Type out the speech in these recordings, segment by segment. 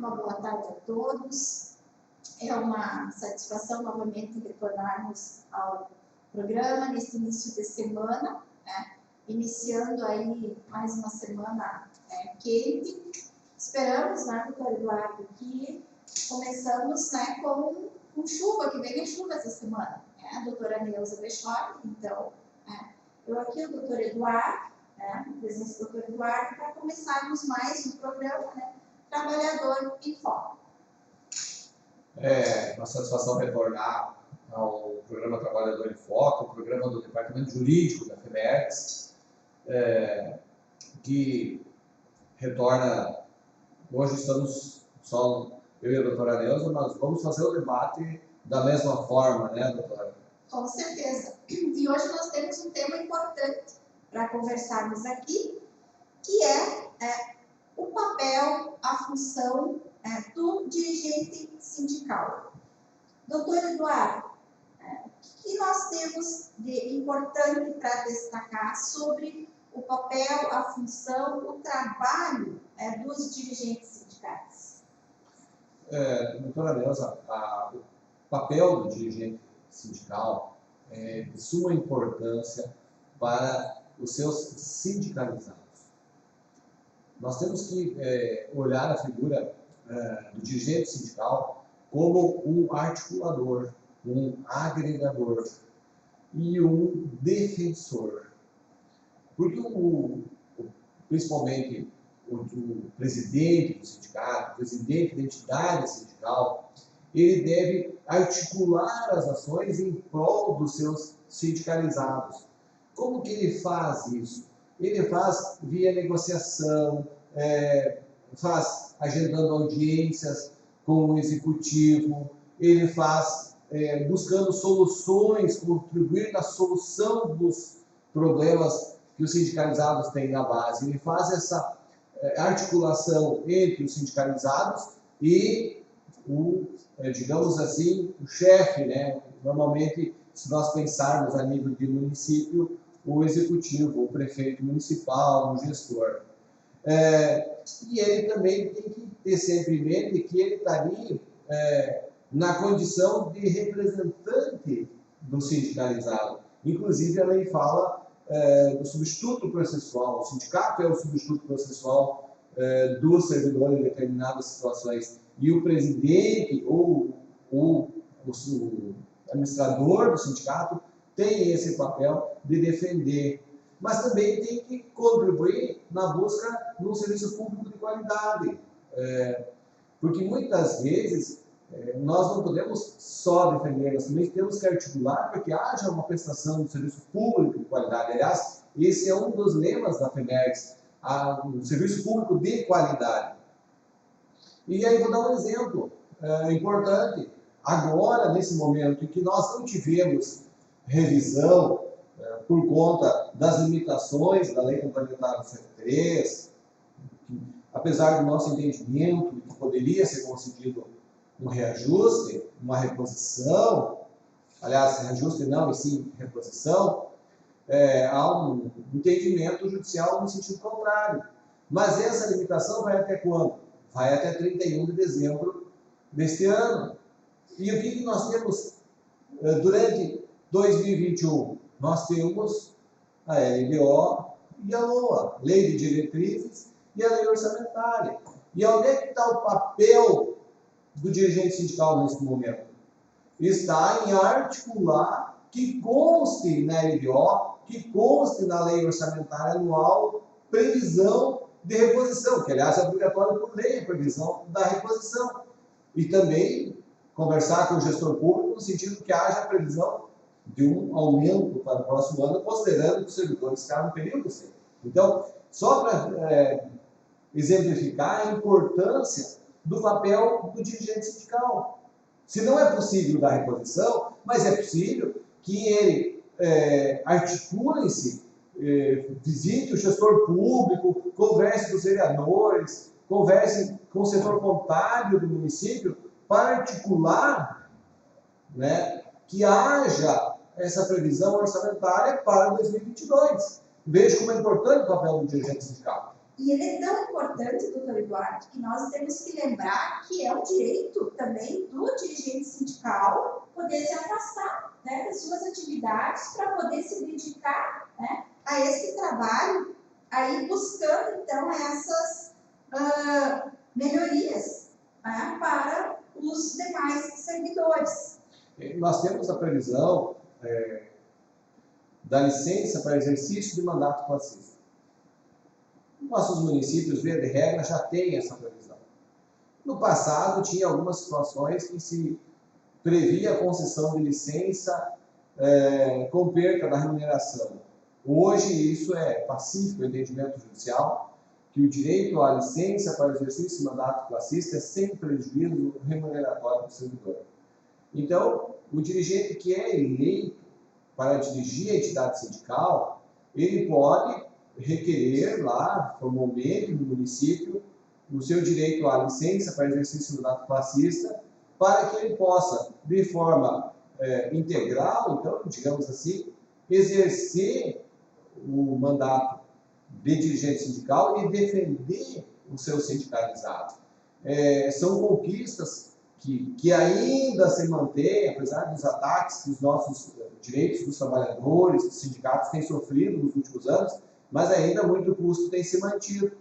Uma boa tarde a todos. É uma satisfação novamente retornarmos ao programa neste início de semana, né? Iniciando aí mais uma semana quente. Esperamos, né, doutor Eduardo, que começamos, né, com chuva, que vem chuva essa semana. A doutora Neuza Bechori, então, eu aqui, o doutor Eduardo, a presença do doutor Eduardo, para começarmos mais um programa, né, Trabalhador em Foco. É uma satisfação retornar ao programa Trabalhador em Foco, o programa do Departamento Jurídico da FEMERGS, que retorna. Hoje estamos só eu e a doutora Neuza, mas vamos fazer o debate da mesma forma, né, doutora? Com certeza. E hoje nós temos um tema importante para conversarmos aqui, que é o papel, a função do dirigente sindical. Doutor Eduardo, o que nós temos de importante para destacar sobre o papel, a função, o trabalho dos dirigentes sindicais? Doutora Neuza, o papel do dirigente sindical é de suma importância para os seus sindicalizados. Nós temos que olhar a figura do dirigente sindical como um articulador, um agregador e um defensor. Porque principalmente o presidente do sindicato, o presidente da entidade sindical, ele deve articular as ações em prol dos seus sindicalizados. Como que ele faz isso? Ele faz via negociação, faz agendando audiências com o executivo, ele faz buscando soluções, contribuir na solução dos problemas que os sindicalizados têm na base. Ele faz essa articulação entre os sindicalizados e digamos assim, o chefe, né? Normalmente, se nós pensarmos a nível de município, o executivo, o prefeito municipal, o gestor. E ele também tem que ter sempre em mente que ele está ali na condição de representante do sindicalizado. Inclusive, a lei fala do substituto processual. O sindicato é o substituto processual do servidor em determinadas situações. E o presidente ou o administrador do sindicato tem esse papel de defender, mas também tem que contribuir na busca de um serviço público de qualidade. Porque muitas vezes nós não podemos só defender, nós também temos que articular para que haja uma prestação de serviço público de qualidade. Aliás, esse é um dos lemas da FEMERGS, o serviço público de qualidade. E aí vou dar um exemplo importante. Agora, nesse momento em que nós não tivemos revisão por conta das limitações da Lei Complementar 103, apesar do nosso entendimento que poderia ser concedido um reajuste, uma reposição, aliás, reajuste não, e sim reposição, há um entendimento judicial no sentido contrário. Mas essa limitação vai até quando? Vai até 31 de dezembro deste ano. E o que nós temos durante 2021? Nós temos a LDO e a LOA, Lei de Diretrizes e a Lei Orçamentária. E onde é que está o papel do dirigente sindical nesse momento? Está em articular que conste na LDO, que conste na Lei Orçamentária Anual, previsão de reposição, que aliás é obrigatório por lei a previsão da reposição. E também conversar com o gestor público no sentido que haja a previsão de um aumento para o próximo ano, considerando que os servidores ficaram no período sem. Então, só para exemplificar a importância do papel do dirigente sindical. Se não é possível dar reposição, mas é possível que ele articule-se, visite o gestor público, converse com os vereadores, converse com o setor contábil do município para articular, né, que haja essa previsão orçamentária para 2022. Veja como é importante o papel do dirigente sindical. E ele é tão importante, doutor Eduardo, que nós temos que lembrar que é um direito também do dirigente sindical poder se afastar, né, das suas atividades para poder se dedicar, né, a esse trabalho, aí buscando então essas melhorias, né, para os demais servidores. Nós temos a previsão da licença para exercício de mandato classista. Nossos municípios, via de regra, já têm essa previsão. No passado, tinha algumas situações que se previa a concessão de licença com perda da remuneração. Hoje, isso é pacífico, o entendimento judicial, que o direito à licença para o exercício de mandato classista é sem prejuízo remuneratório do servidor. Então, o dirigente que é eleito para dirigir a entidade sindical, ele pode requerer lá, formalmente, no município, o seu direito à licença para exercício do mandato classista, para que ele possa, de forma integral, então, digamos assim, exercer o mandato de dirigente sindical e defender o seu sindicalizado. São conquistas que ainda se mantêm, apesar dos ataques que os nossos direitos dos trabalhadores, dos sindicatos têm sofrido nos últimos anos, mas ainda muito custo tem se mantido.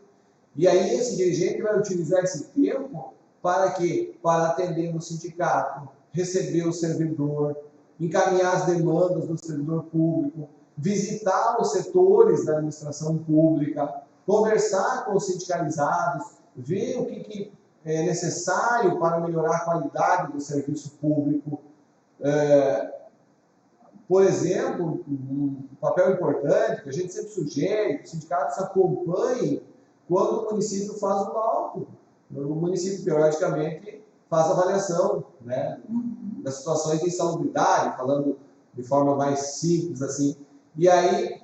E aí esse dirigente vai utilizar esse tempo para quê? Para atender o sindicato, receber o servidor, encaminhar as demandas do servidor público, visitar os setores da administração pública, conversar com os sindicalizados, ver o que é necessário para melhorar a qualidade do serviço público. Por exemplo, um papel importante que a gente sempre sugere, que os sindicatos acompanhem quando o município faz um laudo. O município, periodicamente, faz avaliação, né, das situações de insalubridade, falando de forma mais simples assim. E aí,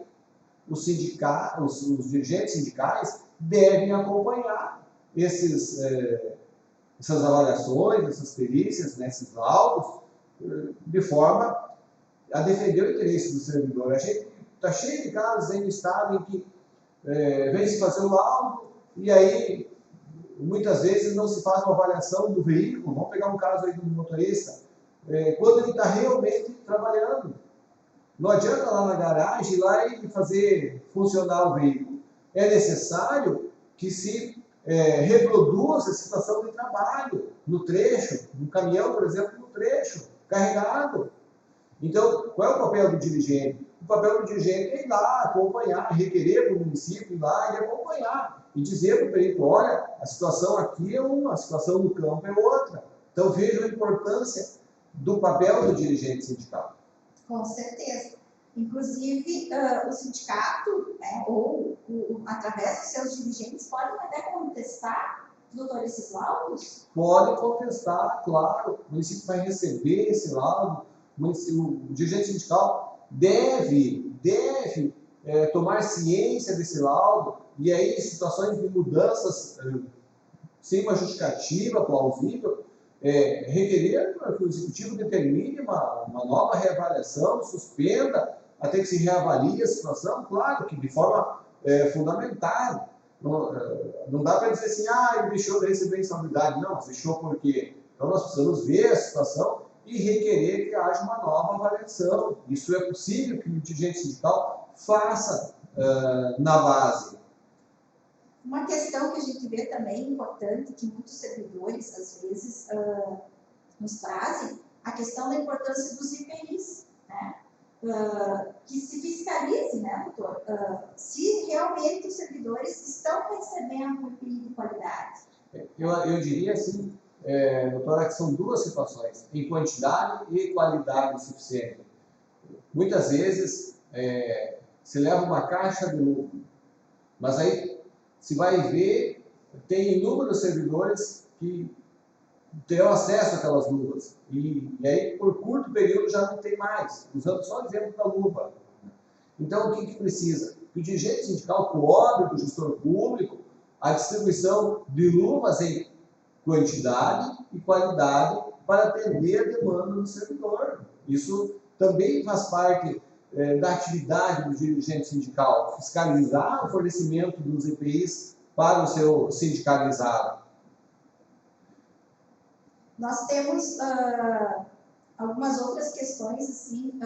os dirigentes sindicais devem acompanhar essas avaliações, essas perícias, né, esses laudos, de forma a defender o interesse do servidor. A gente está cheio de casos aí no estado em que vem se fazer o laudo e aí muitas vezes não se faz uma avaliação do veículo. Vamos pegar um caso aí do motorista, quando ele está realmente trabalhando. Não adianta lá na garagem ir lá e fazer funcionar o veículo. É necessário que se reproduza a situação de trabalho no trecho, no caminhão, por exemplo, no trecho, carregado. Então, qual é o papel do dirigente? O papel do dirigente é ir lá, acompanhar, requerer do município, ir lá e acompanhar. E dizer para o perito, olha, a situação aqui é uma, a situação no campo é outra. Então, vejam a importância do papel do dirigente sindical. Com certeza. Inclusive, o sindicato, né, ou através dos seus dirigentes, podem até contestar, doutor, esses laudos? Pode contestar, claro. O município vai receber esse laudo. O dirigente sindical deve tomar ciência desse laudo e aí situações de mudanças sem uma justificativa plausível, requerer que o executivo determine uma nova reavaliação, suspenda até que se reavalie a situação, claro que de forma fundamentada. Não dá para dizer assim, ele deixou de receber insalubridade. Não, deixou por quê? Então nós precisamos ver a situação e requerer que haja uma nova avaliação. Isso é possível que o dirigente sindical faça na base. Uma questão que a gente vê também importante, que muitos servidores, às vezes, nos trazem, a questão da importância dos IPIs, né? Que se fiscalize, né, doutor, se realmente os servidores estão recebendo um IPI de qualidade. Eu diria assim, doutora, que são duas situações, em quantidade e qualidade suficiente. Muitas vezes se leva uma caixa de lucro, mas aí se vai ver, tem inúmeros servidores que terão acesso àquelas luvas, e aí por curto período já não tem mais, usando só o exemplo da luva. Então o que precisa? Que o dirigente sindical cobre do gestor público a distribuição de luvas em quantidade e qualidade para atender a demanda do servidor. Isso também faz parte da atividade do dirigente sindical, fiscalizar o fornecimento dos EPIs para o seu sindicalizado? Nós temos algumas outras questões, assim,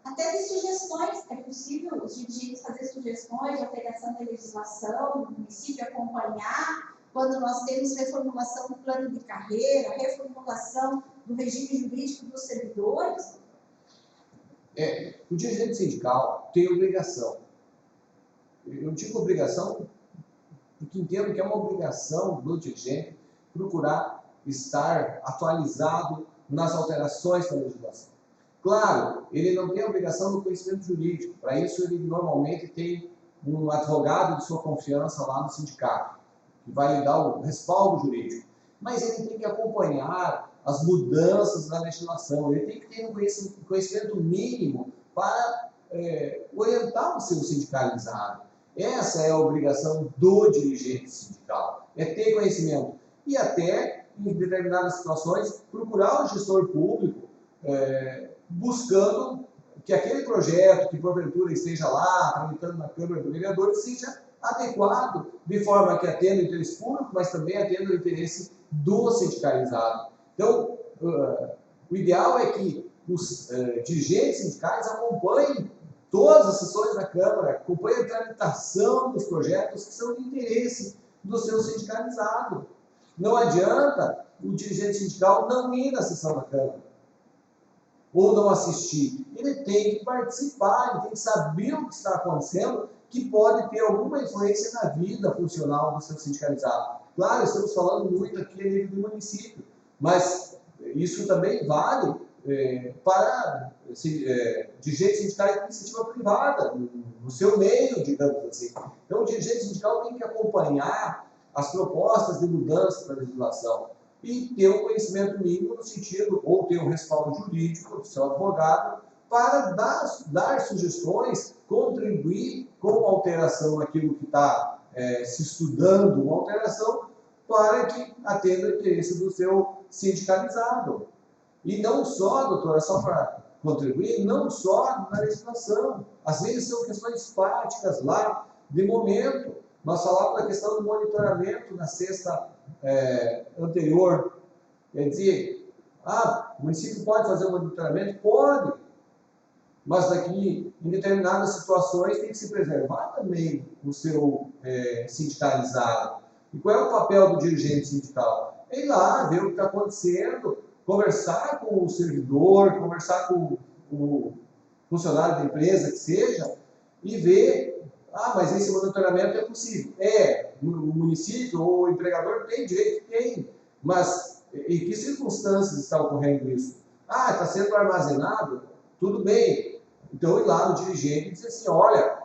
até de sugestões. É possível os dirigentes fazer sugestões de alteração da legislação, o município acompanhar, quando nós temos reformulação do plano de carreira, reformulação do regime jurídico dos servidores. O dirigente sindical tem obrigação. Eu digo obrigação porque entendo que é uma obrigação do dirigente procurar estar atualizado nas alterações da legislação. Claro, ele não tem a obrigação do conhecimento jurídico. Para isso, ele normalmente tem um advogado de sua confiança lá no sindicato, que vai lhe dar o respaldo jurídico. Mas ele tem que acompanhar as mudanças da legislação, ele tem que ter um conhecimento mínimo para orientar o seu sindicalizado. Essa é a obrigação do dirigente sindical, é ter conhecimento. E até, em determinadas situações, procurar o gestor público, buscando que aquele projeto que porventura esteja lá, tramitando na Câmara do Vereador, seja adequado, de forma que atenda o interesse público, mas também atenda o interesse do sindicalizado. Então, o ideal é que os dirigentes sindicais acompanhem todas as sessões da Câmara, acompanhem a tramitação dos projetos que são de interesse do seu sindicalizado. Não adianta o dirigente sindical não ir na sessão da Câmara ou não assistir. Ele tem que participar, ele tem que saber o que está acontecendo, que pode ter alguma influência na vida funcional do seu sindicalizado. Claro, estamos falando muito aqui a nível do município, mas isso também vale para dirigentes sindicais de iniciativa privada, no seu meio, digamos assim. Então, o dirigente sindical tem que acompanhar as propostas de mudança da legislação e ter um conhecimento mínimo no sentido, ou ter um respaldo jurídico do seu advogado, para dar sugestões, contribuir com alteração naquilo que está se estudando, uma alteração para que atenda o interesse do seu sindicalizado. E não só, doutora, só para contribuir, não só na legislação. Às vezes são questões práticas lá, de momento. Nós falamos da questão do monitoramento na sexta anterior. Quer dizer, o município pode fazer o monitoramento? Pode. Mas daqui, em determinadas situações, tem que se preservar também o seu sindicalizado. E qual é o papel do dirigente sindical? É ir lá, ver o que está acontecendo, conversar com o servidor, conversar com o funcionário da empresa, que seja, e ver, mas esse monitoramento é possível. O município ou o empregador tem direito? Tem. Mas em que circunstâncias está ocorrendo isso? Está sendo armazenado? Tudo bem. Então, ir lá no dirigente e dizer assim, olha,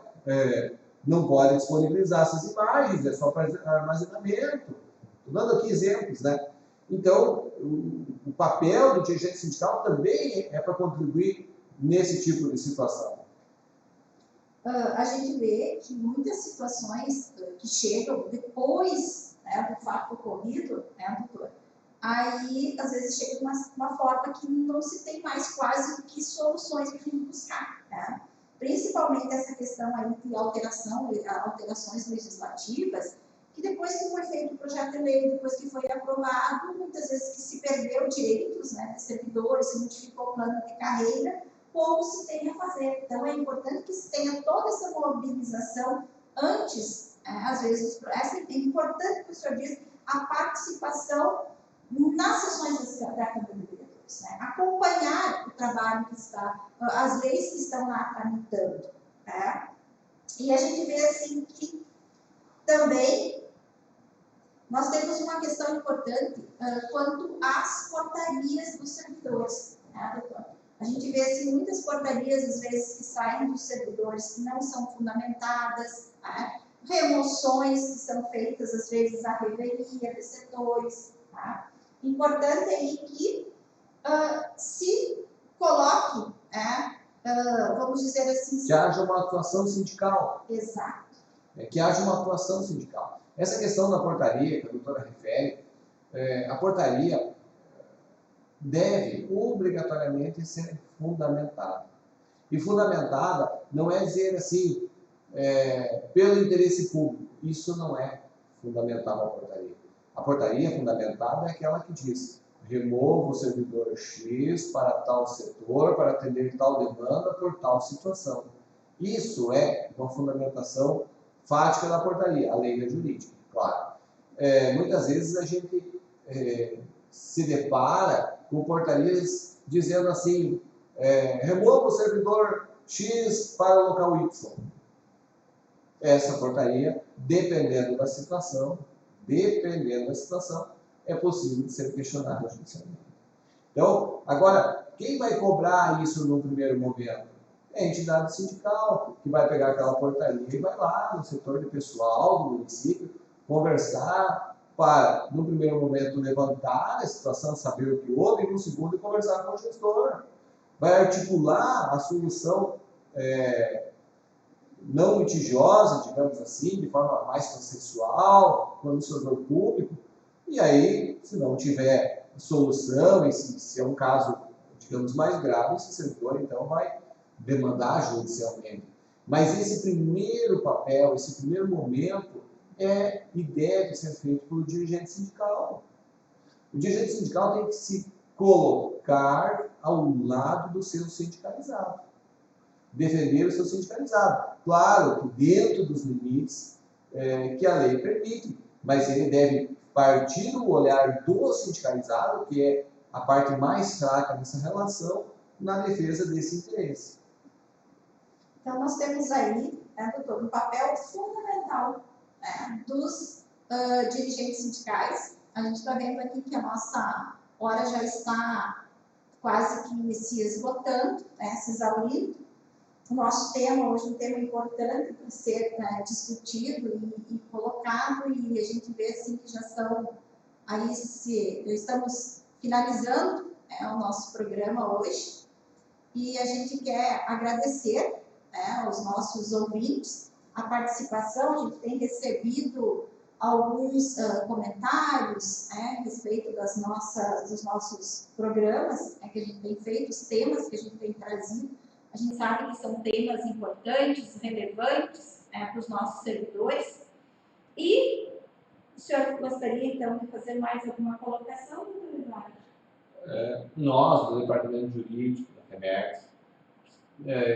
não pode disponibilizar essas imagens, é só para armazenamento. Estou dando aqui exemplos, né? Então, o papel do dirigente sindical também é para contribuir nesse tipo de situação. A gente vê que muitas situações que chegam depois do fato ocorrido, doutor, aí às vezes chega de uma forma que não se tem mais quase do que soluções para a gente buscar, né? Principalmente essa questão aí de alterações legislativas, que depois que foi feito o projeto de lei, depois que foi aprovado, muitas vezes que se perdeu direitos, né, de servidores, se modificou o plano de carreira, pouco se tem a fazer. Então, é importante que se tenha toda essa mobilização antes, às vezes, é importante que o senhor diz, a participação nas sessões da Câmara de Vereadores, né? Acompanhar o trabalho que está, as leis que estão lá tramitando, né? E a gente vê, assim, que também nós temos uma questão importante quanto às portarias dos servidores, né, doutor? A gente vê assim, muitas portarias, às vezes, que saem dos servidores que não são fundamentadas, né? Remoções que são feitas, às vezes, à revelia de setores. Tá? Importante aí que se coloque, vamos dizer assim... Que haja uma atuação sindical. Exato. Que haja uma atuação sindical. Essa questão da portaria, que a doutora refere, a portaria deve obrigatoriamente ser fundamentada. E fundamentada não é dizer assim, pelo interesse público. Isso não é. fundamentava a portaria. A portaria fundamentada é aquela que diz: remova o servidor X para tal setor, para atender tal demanda por tal situação. Isso é uma fundamentação fática da portaria, a lei é jurídica, claro. Muitas vezes a gente se depara com portarias dizendo assim: remova o servidor X para o local Y. Essa portaria, dependendo da situação, é possível de ser questionada judicialmente. Então, agora, quem vai cobrar isso no primeiro momento? É a entidade sindical, que vai pegar aquela portaria e vai lá no setor de pessoal do município conversar para, no primeiro momento, levantar a situação, saber o que houve, e no segundo, conversar com o gestor. Vai articular a solução não litigiosa, digamos assim, de forma mais consensual, com o servidor público, e aí, se não tiver solução, e se é um caso, digamos, mais grave, esse servidor, então, vai demandar judicialmente. Mas esse primeiro papel, esse primeiro momento, é e deve ser feito pelo dirigente sindical. O dirigente sindical tem que se colocar ao lado do seu sindicalizado. Defender o seu sindicalizado. Claro que dentro dos limites que a lei permite, mas ele deve partir do olhar do sindicalizado, que é a parte mais fraca dessa relação, na defesa desse interesse. Então, nós temos aí, doutor, um papel fundamental dos dirigentes sindicais. A gente está vendo aqui que a nossa hora já está quase que se esgotando, se exaurindo. O nosso tema hoje é um tema importante para ser discutido e colocado, e a gente vê assim que já estamos finalizando o nosso programa hoje, e a gente quer agradecer aos nossos ouvintes a participação. A gente tem recebido alguns comentários a respeito dos nossos programas que a gente tem feito, os temas que a gente tem trazido. A gente sabe que são temas importantes, relevantes para os nossos servidores. E o senhor gostaria, então, de fazer mais alguma colocação, doutor Eduardo? Nós, do Departamento Jurídico da FEMERGS,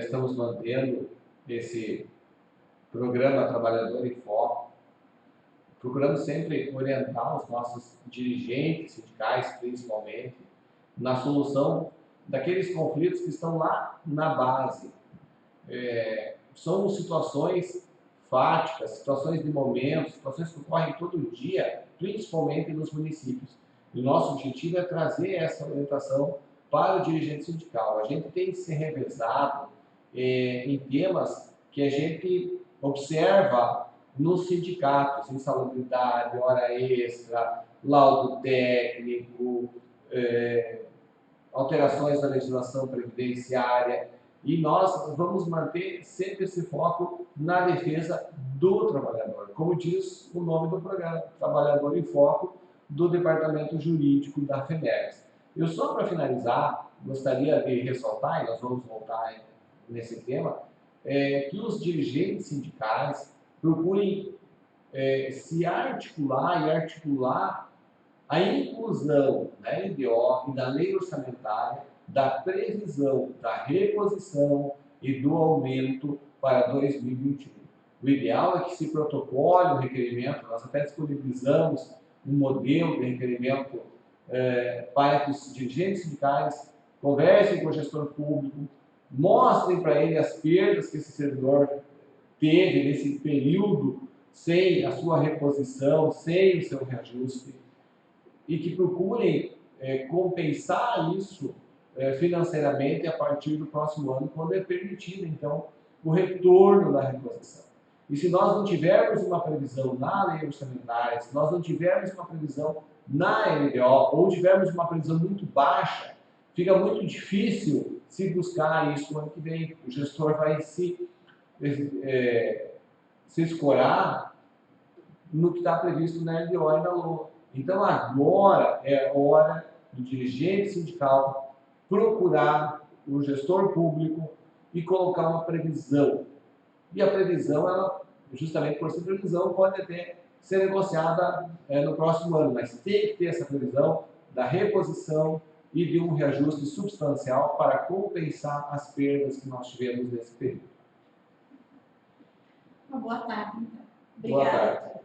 estamos mantendo esse programa Trabalhador em Foco, procurando sempre orientar os nossos dirigentes sindicais, principalmente, na solução daqueles conflitos que estão lá na base. São situações fáticas, situações de momento, situações que ocorrem todo dia, principalmente nos municípios. E o nosso objetivo é trazer essa orientação para o dirigente sindical. A gente tem que ser revezado em temas que a gente observa nos sindicatos: insalubridade, hora extra, laudo técnico, alterações da legislação previdenciária, e nós vamos manter sempre esse foco na defesa do trabalhador, como diz o nome do programa, Trabalhador em Foco, do Departamento Jurídico da FEMERGS. Eu só para finalizar, gostaria de ressaltar, e nós vamos voltar nesse tema, que os dirigentes sindicais procurem se articular e articular a inclusão na LDO e na lei orçamentária da previsão da reposição e do aumento para 2021. O ideal é que se protocole o requerimento, nós até disponibilizamos um modelo de requerimento para que os dirigentes sindicais conversem com o gestor público, mostrem para ele as perdas que esse servidor teve nesse período sem a sua reposição, sem o seu reajuste, e que procurem compensar isso financeiramente a partir do próximo ano, quando é permitido, então, o retorno da reposição. E se nós não tivermos uma previsão na lei orçamentária, se nós não tivermos uma previsão na LDO, ou tivermos uma previsão muito baixa, fica muito difícil se buscar isso no ano que vem. O gestor vai se escorar no que está previsto na LDO e na LOA. Então, agora é hora do dirigente sindical procurar o gestor público e colocar uma previsão. E a previsão, ela, justamente por ser previsão, pode até ser negociada no próximo ano, mas tem que ter essa previsão da reposição e de um reajuste substancial para compensar as perdas que nós tivemos nesse período. Uma boa tarde, então. Boa Obrigada. tarde.